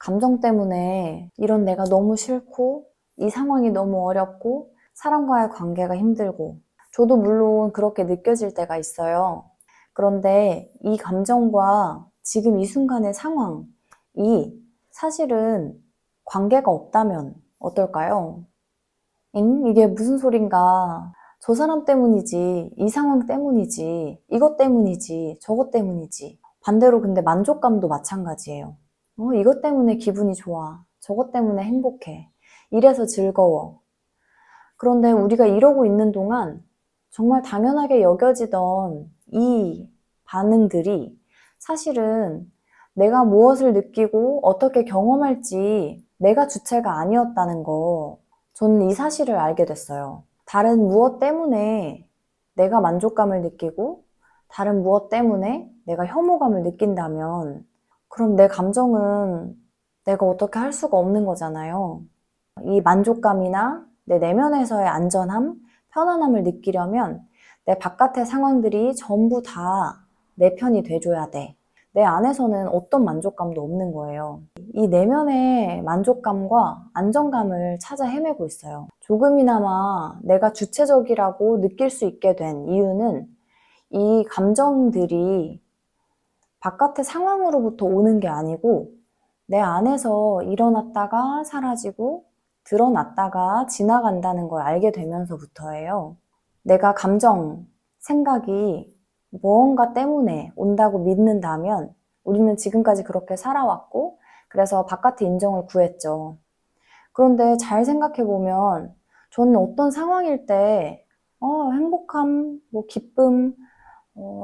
감정 때문에 이런 내가 너무 싫고 이 상황이 너무 어렵고 사람과의 관계가 힘들고 저도 물론 그렇게 느껴질 때가 있어요. 그런데 이 감정과 지금 이 순간의 상황이 사실은 관계가 없다면 어떨까요? 이게 무슨 소린가? 저 사람 때문이지, 이 상황 때문이지, 이것 때문이지, 저것 때문이지. 반대로 근데 만족감도 마찬가지예요. 이것 때문에 기분이 좋아. 저것 때문에 행복해. 이래서 즐거워. 그런데 우리가 이러고 있는 동안 정말 당연하게 여겨지던 이 반응들이 사실은 내가 무엇을 느끼고 어떻게 경험할지 내가 주체가 아니었다는 거, 저는 이 사실을 알게 됐어요. 다른 무엇 때문에 내가 만족감을 느끼고 다른 무엇 때문에 내가 혐오감을 느낀다면 그럼 내 감정은 내가 어떻게 할 수가 없는 거잖아요. 이 만족감이나 내 내면에서의 안전함, 편안함을 느끼려면 내 바깥의 상황들이 전부 다 내 편이 돼줘야 돼. 내 안에서는 어떤 만족감도 없는 거예요. 이 내면의 만족감과 안정감을 찾아 헤매고 있어요. 조금이나마 내가 주체적이라고 느낄 수 있게 된 이유는 이 감정들이 바깥의 상황으로부터 오는 게 아니고 내 안에서 일어났다가 사라지고 드러났다가 지나간다는 걸 알게 되면서부터예요. 내가 감정, 생각이 무언가 때문에 온다고 믿는다면 우리는 지금까지 그렇게 살아왔고 그래서 바깥의 인정을 구했죠. 그런데 잘 생각해보면 저는 어떤 상황일 때 행복함, 기쁨,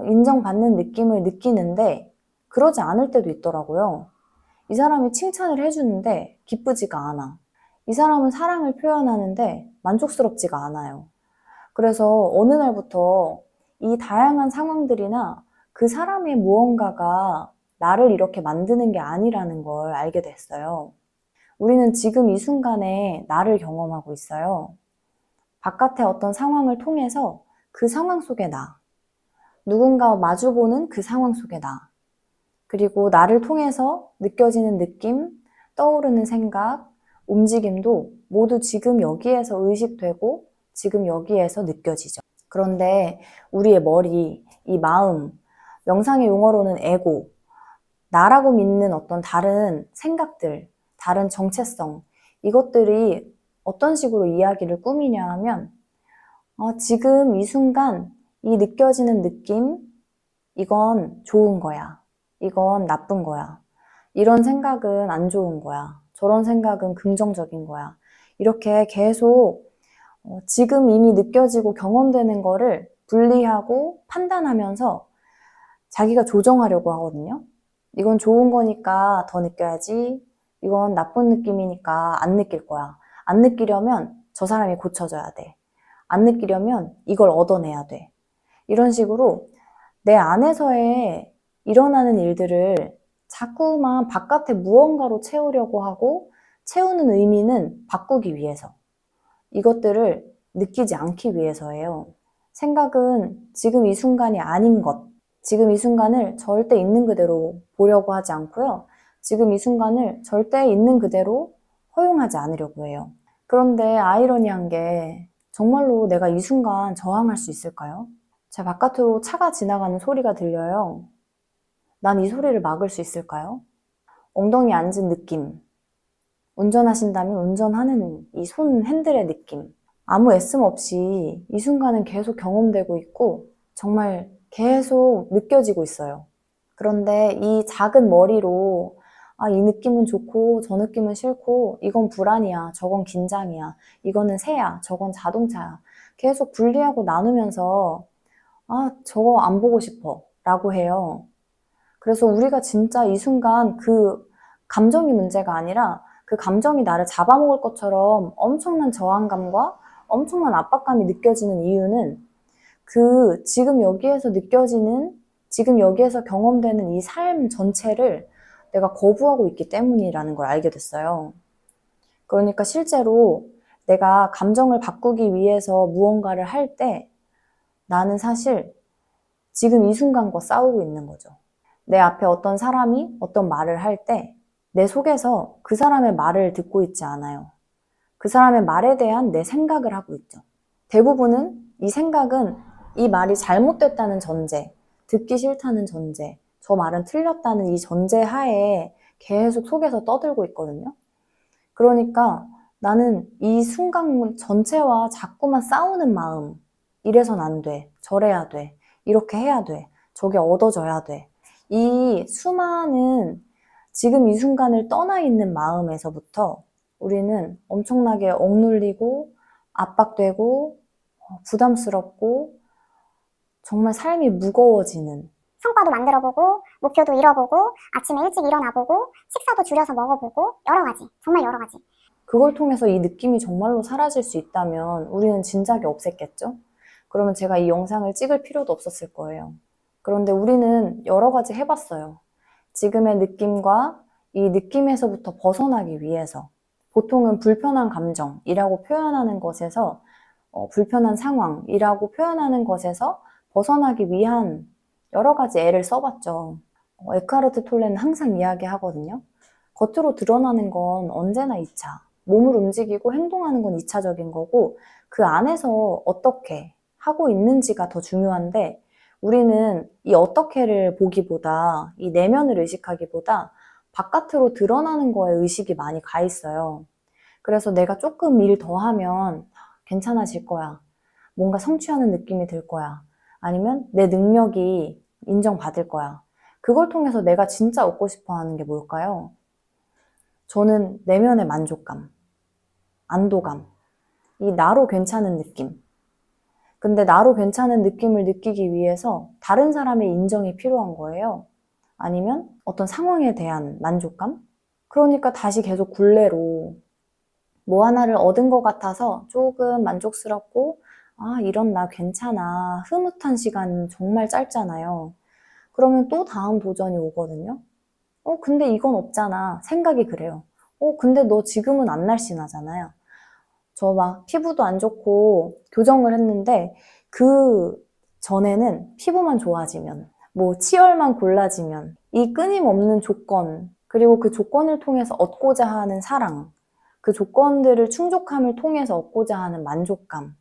인정받는 느낌을 느끼는데 그러지 않을 때도 있더라고요. 이 사람이 칭찬을 해주는데 기쁘지가 않아. 이 사람은 사랑을 표현하는데 만족스럽지가 않아요. 그래서 어느 날부터 이 다양한 상황들이나 그 사람의 무언가가 나를 이렇게 만드는 게 아니라는 걸 알게 됐어요. 우리는 지금 이 순간에 나를 경험하고 있어요. 바깥의 어떤 상황을 통해서 그 상황 속에 나, 누군가와 마주보는 그 상황 속에 나, 그리고 나를 통해서 느껴지는 느낌, 떠오르는 생각, 움직임도 모두 지금 여기에서 의식되고 지금 여기에서 느껴지죠. 그런데 우리의 머리, 이 마음, 명상의 용어로는 에고, 나라고 믿는 어떤 다른 생각들, 다른 정체성, 이것들이 어떤 식으로 이야기를 꾸미냐 하면 지금 이 순간 이 느껴지는 느낌, 이건 좋은 거야. 이건 나쁜 거야. 이런 생각은 안 좋은 거야. 저런 생각은 긍정적인 거야. 이렇게 계속 지금 이미 느껴지고 경험되는 거를 분리하고 판단하면서 자기가 조정하려고 하거든요. 이건 좋은 거니까 더 느껴야지. 이건 나쁜 느낌이니까 안 느낄 거야. 안 느끼려면 저 사람이 고쳐져야 돼. 안 느끼려면 이걸 얻어내야 돼. 이런 식으로 내 안에서의 일어나는 일들을 자꾸만 바깥의 무언가로 채우려고 하고 채우는 의미는 바꾸기 위해서. 이것들을 느끼지 않기 위해서예요. 생각은 지금 이 순간이 아닌 것, 지금 이 순간을 절대 있는 그대로 보려고 하지 않고요. 지금 이 순간을 절대 있는 그대로 허용하지 않으려고 해요. 그런데 아이러니한 게 정말로 내가 이 순간 저항할 수 있을까요? 제 바깥으로 차가 지나가는 소리가 들려요. 난 이 소리를 막을 수 있을까요? 엉덩이 앉은 느낌, 운전하신다면 운전하는 이 손 핸들의 느낌, 아무 애씀 없이 이 순간은 계속 경험되고 있고 정말 계속 느껴지고 있어요. 그런데 이 작은 머리로 이 느낌은 좋고 저 느낌은 싫고 이건 불안이야, 저건 긴장이야, 이거는 새야, 저건 자동차야 계속 분리하고 나누면서 저거 안 보고 싶어 라고 해요. 그래서 우리가 진짜 이 순간 그 감정이 문제가 아니라 그 감정이 나를 잡아먹을 것처럼 엄청난 저항감과 엄청난 압박감이 느껴지는 이유는 그 지금 여기에서 느껴지는, 지금 여기에서 경험되는 이 삶 전체를 내가 거부하고 있기 때문이라는 걸 알게 됐어요. 그러니까 실제로 내가 감정을 바꾸기 위해서 무언가를 할 때 나는 사실 지금 이 순간과 싸우고 있는 거죠. 내 앞에 어떤 사람이 어떤 말을 할 때 내 속에서 그 사람의 말을 듣고 있지 않아요. 그 사람의 말에 대한 내 생각을 하고 있죠. 대부분은 이 생각은 이 말이 잘못됐다는 전제, 듣기 싫다는 전제, 저 말은 틀렸다는 이 전제 하에 계속 속에서 떠들고 있거든요. 그러니까 나는 이 순간 전체와 자꾸만 싸우는 마음, 이래선 안 돼, 저래야 돼, 이렇게 해야 돼, 저게 얻어져야 돼. 이 수많은 지금 이 순간을 떠나 있는 마음에서부터 우리는 엄청나게 억눌리고 압박되고 부담스럽고 정말 삶이 무거워지는, 성과도 만들어보고 목표도 이뤄보고 아침에 일찍 일어나보고 식사도 줄여서 먹어보고 여러 가지, 정말 여러 가지. 그걸 통해서 이 느낌이 정말로 사라질 수 있다면 우리는 진작에 없앴겠죠? 그러면 제가 이 영상을 찍을 필요도 없었을 거예요. 그런데 우리는 여러 가지 해봤어요. 지금의 느낌과 이 느낌에서부터 벗어나기 위해서 보통은 불편한 감정이라고 표현하는 것에서 불편한 상황이라고 표현하는 것에서 벗어나기 위한 여러 가지 애를 써봤죠. 에크하르트 톨레는 항상 이야기하거든요. 겉으로 드러나는 건 언제나 2차. 몸을 움직이고 행동하는 건 2차적인 거고 그 안에서 어떻게 하고 있는지가 더 중요한데 우리는 이 어떻게를 보기보다 이 내면을 의식하기보다 바깥으로 드러나는 거에 의식이 많이 가 있어요. 그래서 내가 조금 일 더 하면 괜찮아질 거야. 뭔가 성취하는 느낌이 들 거야. 아니면 내 능력이 인정받을 거야. 그걸 통해서 내가 진짜 얻고 싶어 하는 게 뭘까요? 저는 내면의 만족감, 안도감, 이 나로 괜찮은 느낌. 근데 나로 괜찮은 느낌을 느끼기 위해서 다른 사람의 인정이 필요한 거예요. 아니면 어떤 상황에 대한 만족감? 그러니까 다시 계속 굴레로 뭐 하나를 얻은 것 같아서 조금 만족스럽고 아, 이런 나 괜찮아. 흐뭇한 시간 정말 짧잖아요. 그러면 또 다음 도전이 오거든요. 근데 이건 없잖아. 생각이 그래요. 근데 너 지금은 안 날씬하잖아요. 저 막 피부도 안 좋고 교정을 했는데 그 전에는 피부만 좋아지면, 뭐 치열만 골라지면 이 끊임없는 조건, 그리고 그 조건을 통해서 얻고자 하는 사랑, 그 조건들을 충족함을 통해서 얻고자 하는 만족감.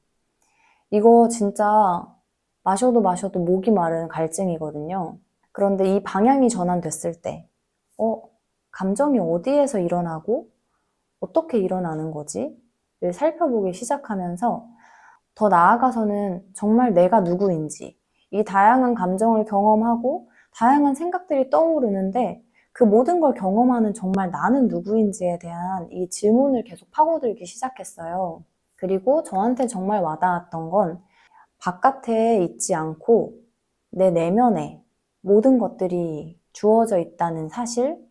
이거 진짜 마셔도 마셔도 목이 마른 갈증이거든요. 그런데 이 방향이 전환됐을 때, 감정이 어디에서 일어나고 어떻게 일어나는 거지? 를 살펴보기 시작하면서 더 나아가서는 정말 내가 누구인지, 이 다양한 감정을 경험하고 다양한 생각들이 떠오르는데 그 모든 걸 경험하는 정말 나는 누구인지에 대한 이 질문을 계속 파고들기 시작했어요. 그리고 저한테 정말 와닿았던 건 바깥에 있지 않고 내 내면에 모든 것들이 주어져 있다는 사실,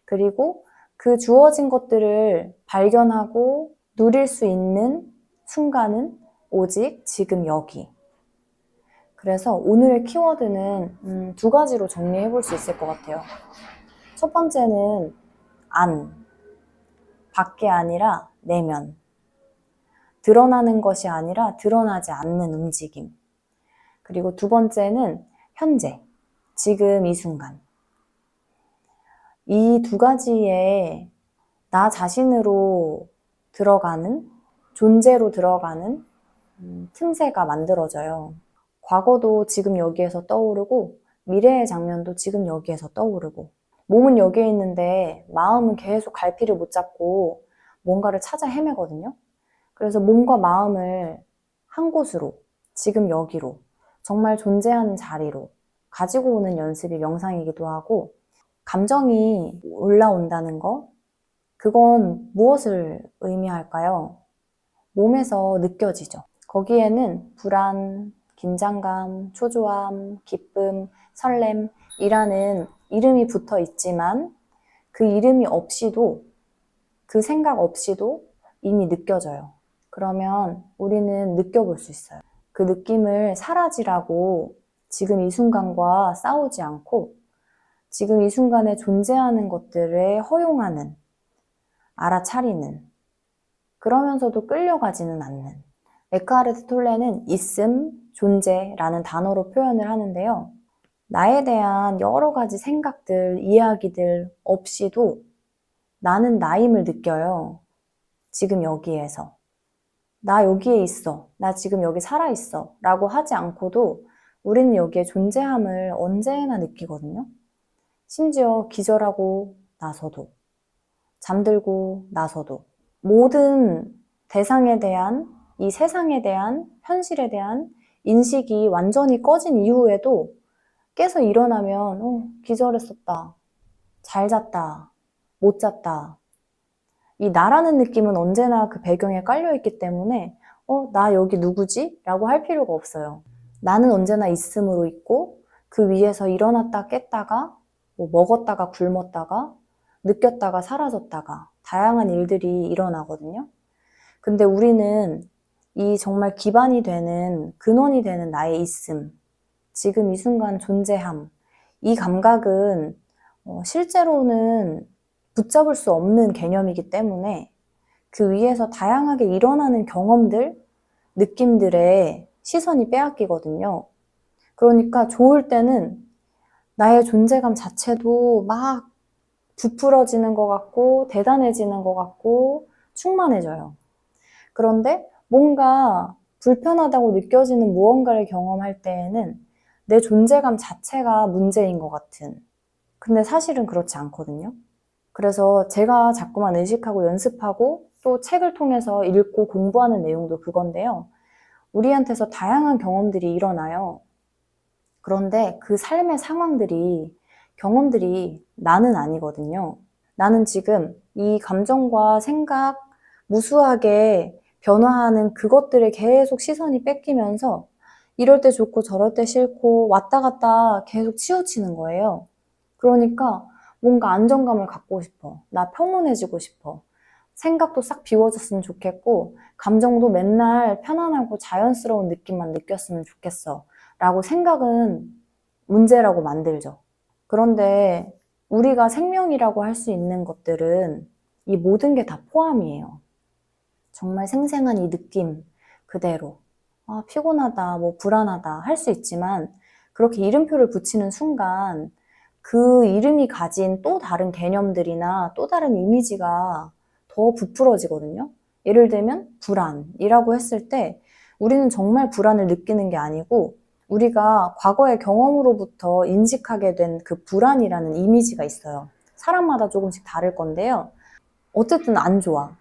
그리고 그 주어진 것들을 발견하고 누릴 수 있는 순간은 오직 지금 여기. 그래서 오늘의 키워드는 두 가지로 정리해 볼 수 있을 것 같아요. 첫 번째는 밖이 아니라 내면. 드러나는 것이 아니라 드러나지 않는 움직임. 그리고 두 번째는 현재, 지금 이 순간. 이 두 가지에 나 자신으로 들어가는, 존재로 들어가는 틈새가 만들어져요. 과거도 지금 여기에서 떠오르고 미래의 장면도 지금 여기에서 떠오르고 몸은 여기에 있는데 마음은 계속 갈피를 못 잡고 뭔가를 찾아 헤매거든요. 그래서 몸과 마음을 한 곳으로, 지금 여기로, 정말 존재하는 자리로 가지고 오는 연습이 명상이기도 하고, 감정이 올라온다는 거, 그건 무엇을 의미할까요? 몸에서 느껴지죠. 거기에는 불안, 긴장감, 초조함, 기쁨, 설렘이라는 이름이 붙어 있지만 그 이름이 없이도, 그 생각 없이도 이미 느껴져요. 그러면 우리는 느껴볼 수 있어요. 그 느낌을 사라지라고 지금 이 순간과 싸우지 않고 지금 이 순간에 존재하는 것들을 허용하는, 알아차리는, 그러면서도 끌려가지는 않는. 에크하르트 톨레는 있음, 존재라는 단어로 표현을 하는데요. 나에 대한 여러 가지 생각들, 이야기들 없이도 나는 나임을 느껴요. 지금 여기에서. 나 여기에 있어. 나 지금 여기 살아있어. 라고 하지 않고도 우리는 여기에 존재함을 언제나 느끼거든요. 심지어 기절하고 나서도, 잠들고 나서도, 모든 대상에 대한, 이 세상에 대한, 현실에 대한 인식이 완전히 꺼진 이후에도 깨서 일어나면, 기절했었다. 잘 잤다. 못 잤다. 이 나라는 느낌은 언제나 그 배경에 깔려있기 때문에 나 여기 누구지? 라고 할 필요가 없어요. 나는 언제나 있음으로 있고 그 위에서 일어났다 깼다가 뭐 먹었다가 굶었다가 느꼈다가 사라졌다가 다양한 일들이 일어나거든요. 근데 우리는 이 정말 기반이 되는 근원이 되는 나의 있음, 지금 이 순간 존재함, 이 감각은 실제로는 붙잡을 수 없는 개념이기 때문에 그 위에서 다양하게 일어나는 경험들, 느낌들의 시선이 빼앗기거든요. 그러니까 좋을 때는 나의 존재감 자체도 막 부풀어지는 것 같고 대단해지는 것 같고 충만해져요. 그런데 뭔가 불편하다고 느껴지는 무언가를 경험할 때에는 내 존재감 자체가 문제인 것 같은. 근데 사실은 그렇지 않거든요. 그래서 제가 자꾸만 의식하고 연습하고 또 책을 통해서 읽고 공부하는 내용도 그건데요. 우리한테서 다양한 경험들이 일어나요. 그런데 그 삶의 상황들이, 경험들이 나는 아니거든요. 나는 지금 이 감정과 생각, 무수하게 변화하는 그것들에 계속 시선이 뺏기면서 이럴 때 좋고 저럴 때 싫고 왔다 갔다 계속 치우치는 거예요. 그러니까 뭔가 안정감을 갖고 싶어. 나 평온해지고 싶어. 생각도 싹 비워졌으면 좋겠고 감정도 맨날 편안하고 자연스러운 느낌만 느꼈으면 좋겠어. 라고 생각은 문제라고 만들죠. 그런데 우리가 생명이라고 할 수 있는 것들은 이 모든 게 다 포함이에요. 정말 생생한 이 느낌 그대로. 피곤하다, 뭐 불안하다 할 수 있지만 그렇게 이름표를 붙이는 순간 그 이름이 가진 또 다른 개념들이나 또 다른 이미지가 더 부풀어지거든요. 예를 들면 불안이라고 했을 때 우리는 정말 불안을 느끼는 게 아니고 우리가 과거의 경험으로부터 인식하게 된 그 불안이라는 이미지가 있어요. 사람마다 조금씩 다를 건데요. 어쨌든 안 좋아.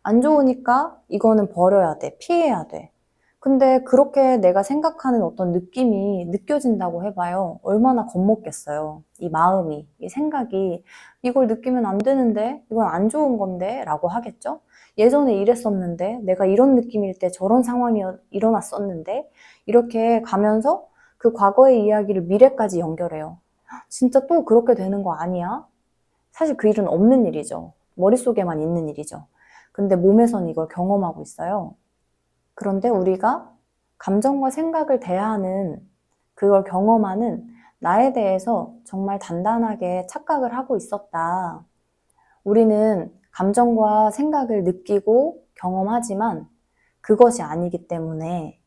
안 좋으니까 이거는 버려야 돼. 피해야 돼. 근데 그렇게 내가 생각하는 어떤 느낌이 느껴진다고 해봐요. 얼마나 겁먹겠어요. 이 마음이, 이 생각이 이걸 느끼면 안 되는데, 이건 안 좋은 건데 라고 하겠죠? 예전에 이랬었는데, 내가 이런 느낌일 때 저런 상황이 일어났었는데 이렇게 가면서 그 과거의 이야기를 미래까지 연결해요. 진짜 또 그렇게 되는 거 아니야? 사실 그 일은 없는 일이죠. 머릿속에만 있는 일이죠. 근데 몸에선 이걸 경험하고 있어요. 그런데 우리가 감정과 생각을 대하는 그걸 경험하는 나에 대해서 정말 단단하게 착각을 하고 있었다. 우리는 감정과 생각을 느끼고 경험하지만 그것이 아니기 때문에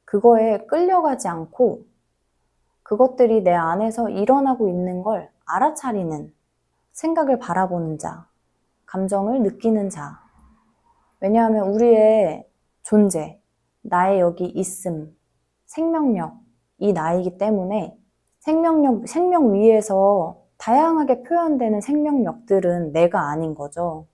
그거에 끌려가지 않고 그것들이 내 안에서 일어나고 있는 걸 알아차리는 생각을 바라보는 자, 감정을 느끼는 자. 왜냐하면 우리의 존재, 나의 여기 있음, 생명력, 이 나이기 때문에 생명 위에서 다양하게 표현되는 생명력들은 내가 아닌 거죠.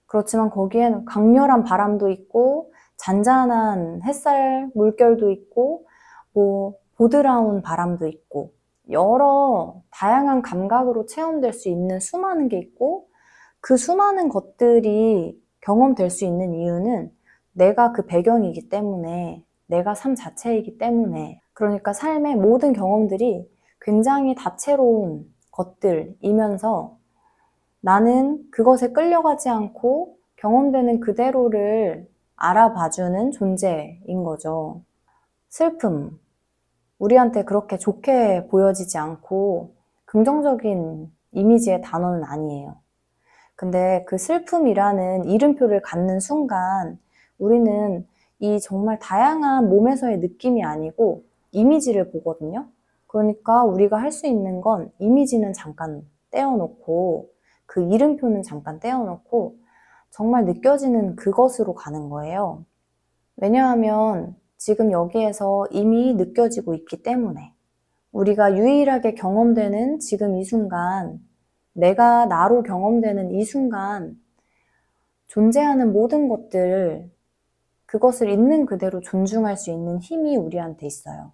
그렇지만 거기엔 강렬한 바람도 있고, 잔잔한 햇살, 물결도 있고, 뭐, 보드라운 바람도 있고, 여러 다양한 감각으로 체험될 수 있는 수많은 게 있고, 그 수많은 것들이 경험될 수 있는 이유는 내가 그 배경이기 때문에, 내가 삶 자체이기 때문에, 그러니까 삶의 모든 경험들이 굉장히 다채로운 것들이면서 나는 그것에 끌려가지 않고 경험되는 그대로를 알아봐주는 존재인 거죠. 슬픔. 우리한테 그렇게 좋게 보여지지 않고 긍정적인 이미지의 단어는 아니에요. 근데 그 슬픔이라는 이름표를 갖는 순간 우리는 이 정말 다양한 몸에서의 느낌이 아니고 이미지를 보거든요. 그러니까 우리가 할 수 있는 건 이미지는 잠깐 떼어놓고 그 이름표는 잠깐 떼어놓고 정말 느껴지는 그것으로 가는 거예요. 왜냐하면 지금 여기에서 이미 느껴지고 있기 때문에 우리가 유일하게 경험되는 지금 이 순간, 내가 나로 경험되는 이 순간 존재하는 모든 것들, 그것을 있는 그대로 존중할 수 있는 힘이 우리한테 있어요.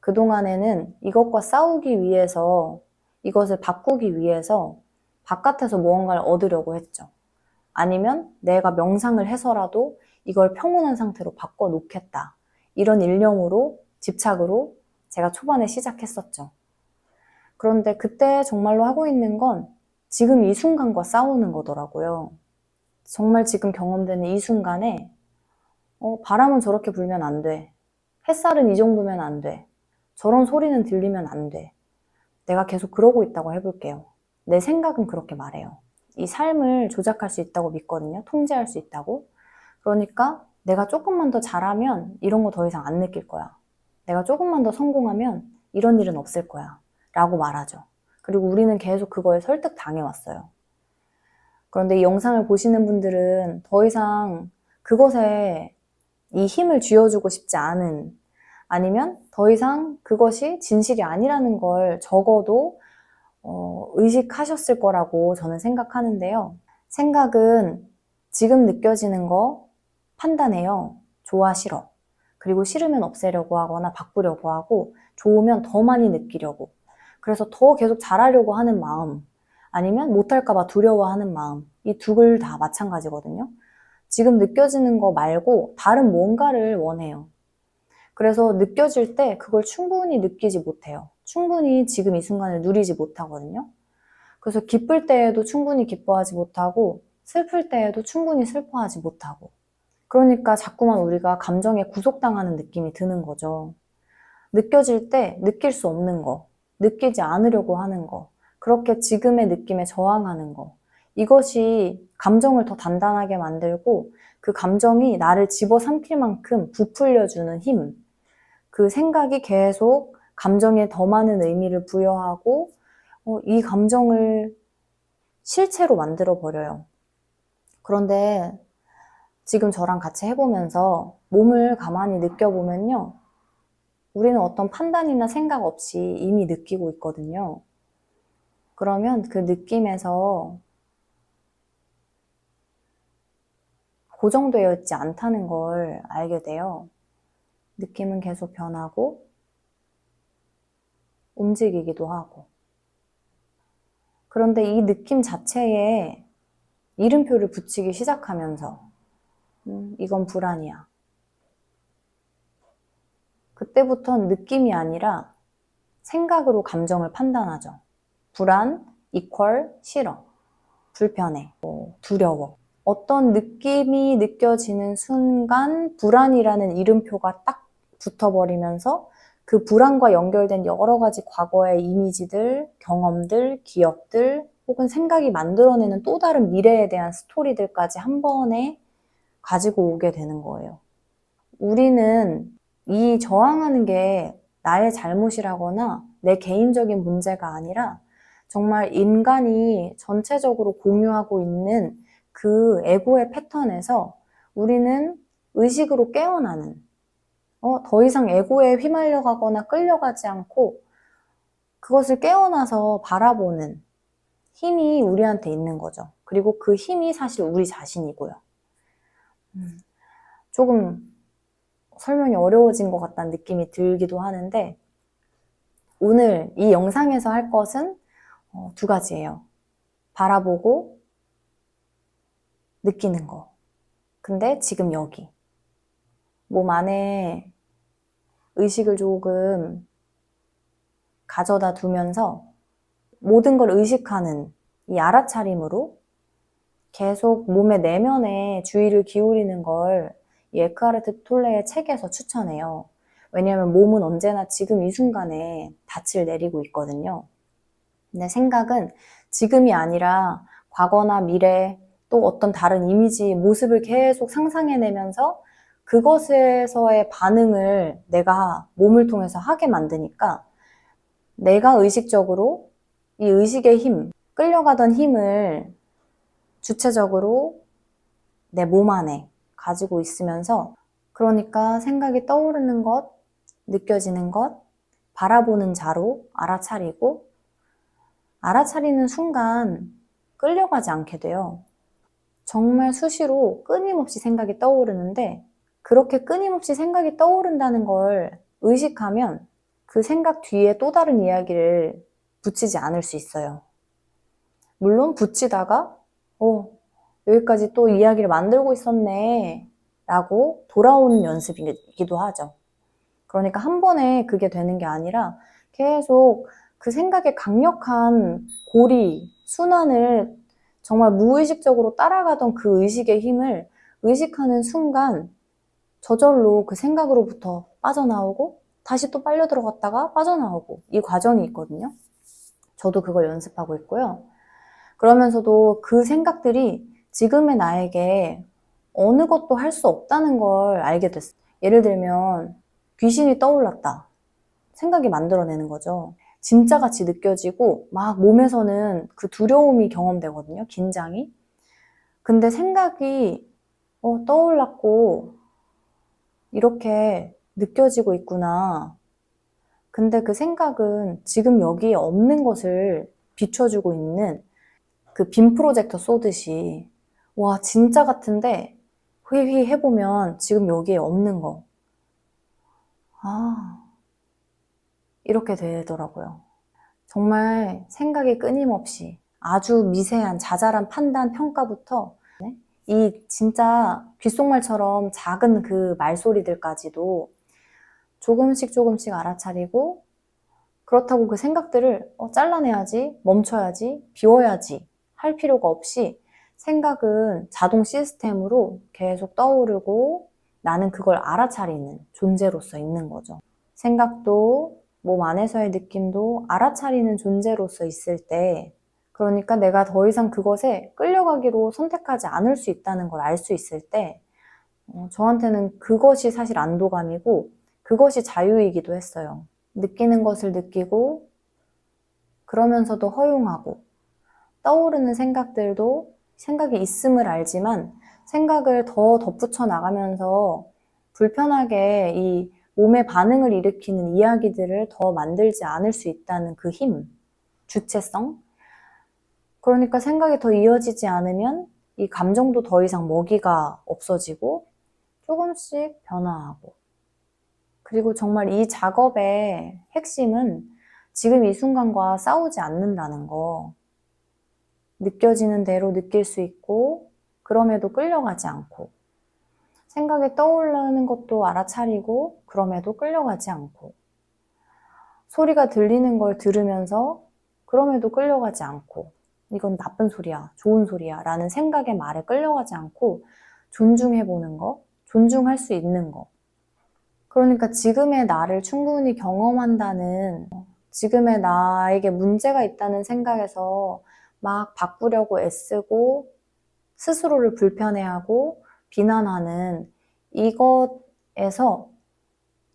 그동안에는 이것과 싸우기 위해서, 이것을 바꾸기 위해서 바깥에서 무언가를 얻으려고 했죠. 아니면 내가 명상을 해서라도 이걸 평온한 상태로 바꿔놓겠다. 이런 일념으로, 집착으로 제가 초반에 시작했었죠. 그런데 그때 정말로 하고 있는 건 지금 이 순간과 싸우는 거더라고요. 정말 지금 경험되는 이 순간에 바람은 저렇게 불면 안 돼. 햇살은 이 정도면 안 돼. 저런 소리는 들리면 안 돼. 내가 계속 그러고 있다고 해볼게요. 내 생각은 그렇게 말해요. 이 삶을 조작할 수 있다고 믿거든요. 통제할 수 있다고. 그러니까 내가 조금만 더 잘하면 이런 거 더 이상 안 느낄 거야. 내가 조금만 더 성공하면 이런 일은 없을 거야. 라고 말하죠. 그리고 우리는 계속 그거에 설득 당해왔어요. 그런데 이 영상을 보시는 분들은 더 이상 그것에 이 힘을 쥐어주고 싶지 않은, 아니면 더 이상 그것이 진실이 아니라는 걸 적어도 의식하셨을 거라고 저는 생각하는데요. 생각은 지금 느껴지는 거 판단해요. 좋아, 싫어. 그리고 싫으면 없애려고 하거나 바꾸려고 하고, 좋으면 더 많이 느끼려고. 그래서 더 계속 잘하려고 하는 마음, 아니면 못할까봐 두려워하는 마음, 이 둘 다 마찬가지거든요. 지금 느껴지는 거 말고 다른 뭔가를 원해요. 그래서 느껴질 때 그걸 충분히 느끼지 못해요. 충분히 지금 이 순간을 누리지 못하거든요. 그래서 기쁠 때에도 충분히 기뻐하지 못하고 슬플 때에도 충분히 슬퍼하지 못하고, 그러니까 자꾸만 우리가 감정에 구속당하는 느낌이 드는 거죠. 느껴질 때 느낄 수 없는 거, 느끼지 않으려고 하는 거, 그렇게 지금의 느낌에 저항하는 거, 이것이 감정을 더 단단하게 만들고 그 감정이 나를 집어삼킬 만큼 부풀려주는 힘, 그 생각이 계속 감정에 더 많은 의미를 부여하고 이 감정을 실체로 만들어 버려요. 그런데 지금 저랑 같이 해보면서 몸을 가만히 느껴보면요, 우리는 어떤 판단이나 생각 없이 이미 느끼고 있거든요. 그러면 그 느낌에서 고정되어 있지 않다는 걸 알게 돼요. 느낌은 계속 변하고 움직이기도 하고. 그런데 이 느낌 자체에 이름표를 붙이기 시작하면서 이건 불안이야. 그때부터는 느낌이 아니라 생각으로 감정을 판단하죠. 불안 이퀄 싫어, 불편해, 두려워. 어떤 느낌이 느껴지는 순간 불안이라는 이름표가 딱 붙어버리면서 그 불안과 연결된 여러 가지 과거의 이미지들, 경험들, 기억들, 혹은 생각이 만들어내는 또 다른 미래에 대한 스토리들까지 한 번에 가지고 오게 되는 거예요. 우리는 이 저항하는 게 나의 잘못이라거나 내 개인적인 문제가 아니라 정말 인간이 전체적으로 공유하고 있는 그 에고의 패턴에서 우리는 의식으로 깨어나는, 더 이상 에고에 휘말려가거나 끌려가지 않고 그것을 깨어나서 바라보는 힘이 우리한테 있는 거죠. 그리고 그 힘이 사실 우리 자신이고요. 조금 설명이 어려워진 것 같다는 느낌이 들기도 하는데, 오늘 이 영상에서 할 것은 두 가지예요. 바라보고 느끼는 거. 근데 지금 여기 몸 안에 의식을 조금 가져다 두면서 모든 걸 의식하는 이 알아차림으로 계속 몸의 내면에 주의를 기울이는 걸 이 에크하르트 톨레의 책에서 추천해요. 왜냐하면 몸은 언제나 지금 이 순간에 닻을 내리고 있거든요. 근데 생각은 지금이 아니라 과거나 미래, 또 어떤 다른 이미지, 모습을 계속 상상해내면서 그것에서의 반응을 내가 몸을 통해서 하게 만드니까 내가 의식적으로 이 의식의 힘, 끌려가던 힘을 주체적으로 내 몸 안에 가지고 있으면서, 그러니까 생각이 떠오르는 것, 느껴지는 것, 바라보는 자로 알아차리고, 알아차리는 순간 끌려가지 않게 돼요. 정말 수시로 끊임없이 생각이 떠오르는데, 그렇게 끊임없이 생각이 떠오른다는 걸 의식하면 그 생각 뒤에 또 다른 이야기를 붙이지 않을 수 있어요. 물론 붙이다가 여기까지 또 이야기를 만들고 있었네 라고 돌아오는 연습이기도 하죠. 그러니까 한 번에 그게 되는 게 아니라 계속 그 생각의 강력한 고리, 순환을 정말 무의식적으로 따라가던 그 의식의 힘을 의식하는 순간 저절로 그 생각으로부터 빠져나오고 다시 또 빨려 들어갔다가 빠져나오고, 이 과정이 있거든요. 저도 그걸 연습하고 있고요. 그러면서도 그 생각들이 지금의 나에게 어느 것도 할 수 없다는 걸 알게 됐어요. 예를 들면 귀신이 떠올랐다. 생각이 만들어내는 거죠. 진짜같이 느껴지고 막 몸에서는 그 두려움이 경험되거든요. 긴장이. 근데 생각이 떠올랐고 이렇게 느껴지고 있구나. 근데 그 생각은 지금 여기에 없는 것을 비춰주고 있는 그 빔 프로젝터 쏘듯이, 와 진짜 같은데 회휘 해보면 지금 여기에 없는 거. 이렇게 되더라고요. 정말 생각이 끊임없이 아주 미세한 자잘한 판단, 평가부터 이 진짜 귓속말처럼 작은 그 말소리들까지도 조금씩 조금씩 알아차리고, 그렇다고 그 생각들을 잘라내야지, 멈춰야지, 비워야지 할 필요가 없이 생각은 자동 시스템으로 계속 떠오르고 나는 그걸 알아차리는 존재로서 있는 거죠. 생각도 몸 안에서의 느낌도 알아차리는 존재로서 있을 때, 그러니까 내가 더 이상 그것에 끌려가기로 선택하지 않을 수 있다는 걸 알 수 있을 때, 저한테는 그것이 사실 안도감이고 그것이 자유이기도 했어요. 느끼는 것을 느끼고 그러면서도 허용하고, 떠오르는 생각들도 생각이 있음을 알지만 생각을 더 덧붙여 나가면서 불편하게 이 몸의 반응을 일으키는 이야기들을 더 만들지 않을 수 있다는 그 힘, 주체성. 그러니까 생각이 더 이어지지 않으면 이 감정도 더 이상 먹이가 없어지고 조금씩 변화하고, 그리고 정말 이 작업의 핵심은 지금 이 순간과 싸우지 않는다는 거. 느껴지는 대로 느낄 수 있고 그럼에도 끌려가지 않고, 생각이 떠오르는 것도 알아차리고 그럼에도 끌려가지 않고, 소리가 들리는 걸 들으면서 그럼에도 끌려가지 않고, 이건 나쁜 소리야, 좋은 소리야 라는 생각의 말에 끌려가지 않고 존중해보는 거, 존중할 수 있는 거. 그러니까 지금의 나를 충분히 경험한다는, 지금의 나에게 문제가 있다는 생각에서 막 바꾸려고 애쓰고 스스로를 불편해하고 비난하는 이것에서,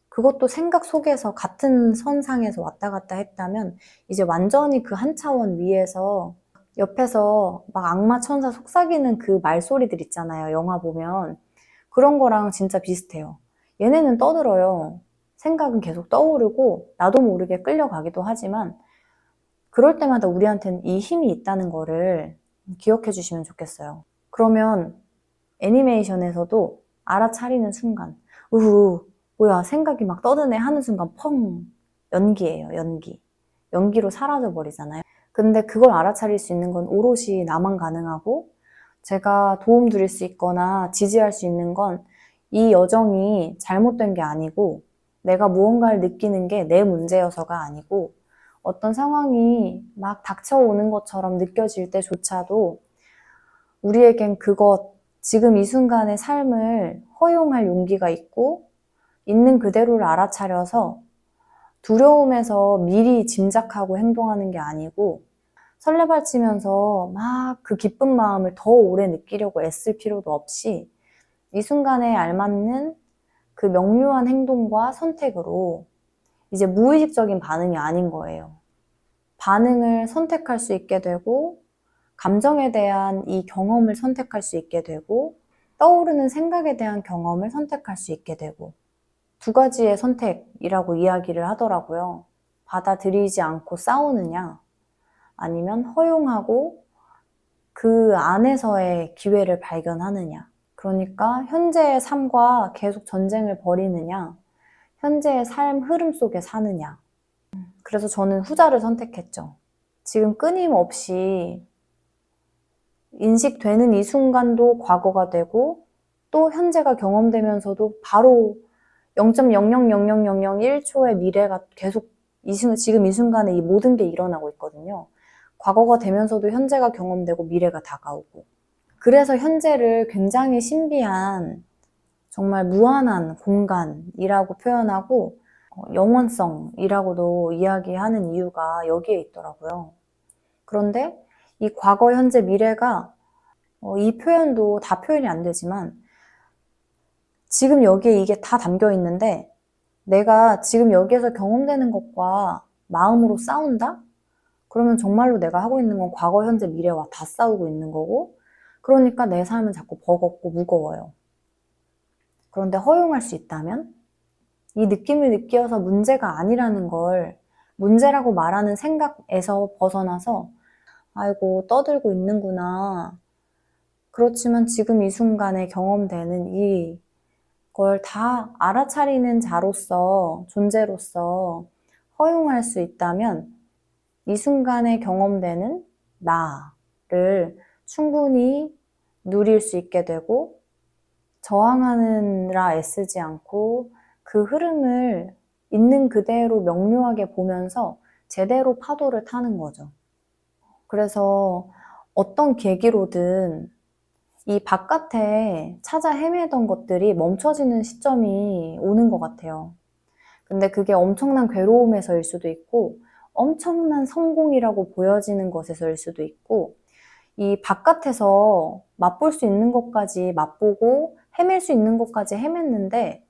그것도 생각 속에서 같은 선상에서 왔다 갔다 했다면 이제 완전히 그 한 차원 위에서, 옆에서 막 악마 천사 속삭이는 그 말소리들 있잖아요. 영화 보면 그런 거랑 진짜 비슷해요. 얘네는 떠들어요. 생각은 계속 떠오르고 나도 모르게 끌려가기도 하지만, 그럴 때마다 우리한테는 이 힘이 있다는 거를 기억해 주시면 좋겠어요. 그러면 애니메이션에서도 알아차리는 순간, 뭐야 생각이 막 떠드네 하는 순간 펑, 연기예요. 연기로 사라져 버리잖아요. 근데 그걸 알아차릴 수 있는 건 오롯이 나만 가능하고, 제가 도움 드릴 수 있거나 지지할 수 있는 건 이 여정이 잘못된 게 아니고, 내가 무언가를 느끼는 게 내 문제여서가 아니고, 어떤 상황이 막 닥쳐오는 것처럼 느껴질 때조차도 우리에겐 그것, 지금 이 순간의 삶을 허용할 용기가 있고, 있는 그대로를 알아차려서 두려움에서 미리 짐작하고 행동하는 게 아니고, 설레발치면서 막 그 기쁜 마음을 더 오래 느끼려고 애쓸 필요도 없이 이 순간에 알맞는 그 명료한 행동과 선택으로 이제 무의식적인 반응이 아닌 거예요. 반응을 선택할 수 있게 되고, 감정에 대한 이 경험을 선택할 수 있게 되고, 떠오르는 생각에 대한 경험을 선택할 수 있게 되고, 두 가지의 선택이라고 이야기를 하더라고요. 받아들이지 않고 싸우느냐, 아니면 허용하고 그 안에서의 기회를 발견하느냐. 그러니까 현재의 삶과 계속 전쟁을 벌이느냐, 현재의 삶 흐름 속에 사느냐. 그래서 저는 후자를 선택했죠. 지금 끊임없이 인식되는 이 순간도 과거가 되고, 또 현재가 경험되면서도 바로 0.000001초의 미래가 계속 지금 이 순간에 이 모든 게 일어나고 있거든요. 과거가 되면서도 현재가 경험되고 미래가 다가오고. 그래서 현재를 굉장히 신비한, 정말 무한한 공간이라고 표현하고, 영원성이라고도 이야기하는 이유가 여기에 있더라고요. 그런데 이 과거, 현재, 미래가 이 표현도 다 표현이 안 되지만 지금 여기에 이게 다 담겨 있는데, 내가 지금 여기에서 경험되는 것과 마음으로 싸운다? 그러면 정말로 내가 하고 있는 건 과거, 현재, 미래와 다 싸우고 있는 거고, 그러니까 내 삶은 자꾸 버겁고 무거워요. 그런데 허용할 수 있다면, 이 느낌을 느껴서 문제가 아니라는 걸 문제라고 말하는 생각에서 벗어나서, 아이고 떠들고 있는구나. 그렇지만 지금 이 순간에 경험되는 이걸 다 알아차리는 자로서, 존재로서 허용할 수 있다면 이 순간에 경험되는 나를 충분히 누릴 수 있게 되고, 저항하느라 애쓰지 않고 그 흐름을 있는 그대로 명료하게 보면서 제대로 파도를 타는 거죠. 그래서 어떤 계기로든 이 바깥에 찾아 헤매던 것들이 멈춰지는 시점이 오는 것 같아요. 근데 그게 엄청난 괴로움에서일 수도 있고, 엄청난 성공이라고 보여지는 것에서일 수도 있고, 이 바깥에서 맛볼 수 있는 것까지 맛보고 헤맬 수 있는 것까지 헤맸는데,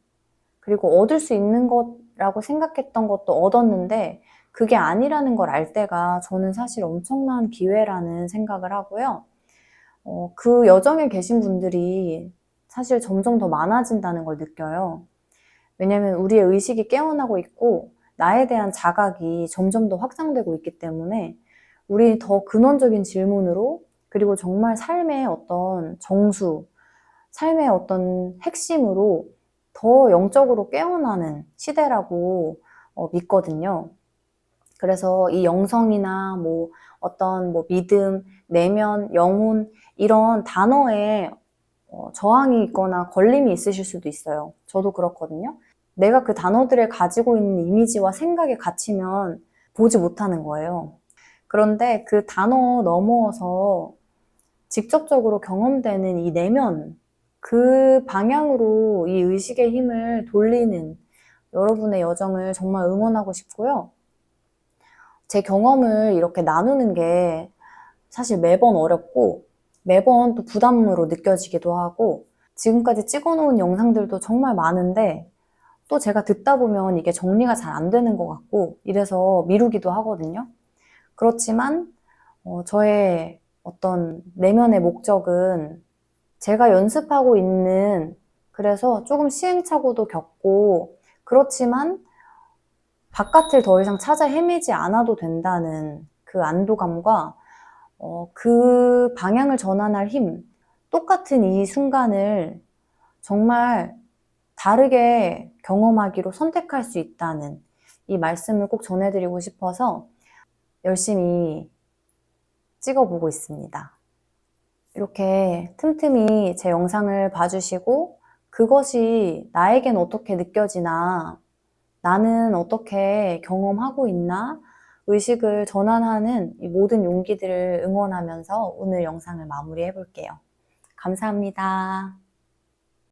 그리고 얻을 수 있는 거라고 생각했던 것도 얻었는데 그게 아니라는 걸 알 때가 저는 사실 엄청난 기회라는 생각을 하고요. 그 여정에 계신 분들이 사실 점점 더 많아진다는 걸 느껴요. 왜냐면 우리의 의식이 깨어나고 있고 나에 대한 자각이 점점 더 확장되고 있기 때문에 우리 더 근원적인 질문으로, 그리고 정말 삶의 어떤 정수, 삶의 어떤 핵심으로 더 영적으로 깨어나는 시대라고 믿거든요. 그래서 이 영성이나 뭐 어떤 뭐 믿음, 내면, 영혼 이런 단어에 저항이 있거나 걸림이 있으실 수도 있어요. 저도 그렇거든요. 내가 그 단어들을 가지고 있는 이미지와 생각에 갇히면 보지 못하는 거예요. 그런데 그 단어 넘어서 직접적으로 경험되는 이 내면, 그 방향으로 이 의식의 힘을 돌리는 여러분의 여정을 정말 응원하고 싶고요. 제 경험을 이렇게 나누는 게 사실 매번 어렵고 매번 또 부담으로 느껴지기도 하고, 지금까지 찍어놓은 영상들도 정말 많은데 또 제가 듣다 보면 이게 정리가 잘 안 되는 것 같고 이래서 미루기도 하거든요. 그렇지만 저의 어떤 내면의 목적은 제가 연습하고 있는, 그래서 조금 시행착오도 겪고 그렇지만 바깥을 더 이상 찾아 헤매지 않아도 된다는 그 안도감과 그 방향을 전환할 힘, 똑같은 이 순간을 정말 다르게 경험하기로 선택할 수 있다는 이 말씀을 꼭 전해드리고 싶어서 열심히 찍어보고 있습니다. 이렇게 틈틈이 제 영상을 봐주시고 그것이 나에겐 어떻게 느껴지나, 나는 어떻게 경험하고 있나 의식을 전환하는 이 모든 용기들을 응원하면서 오늘 영상을 마무리해 볼게요. 감사합니다.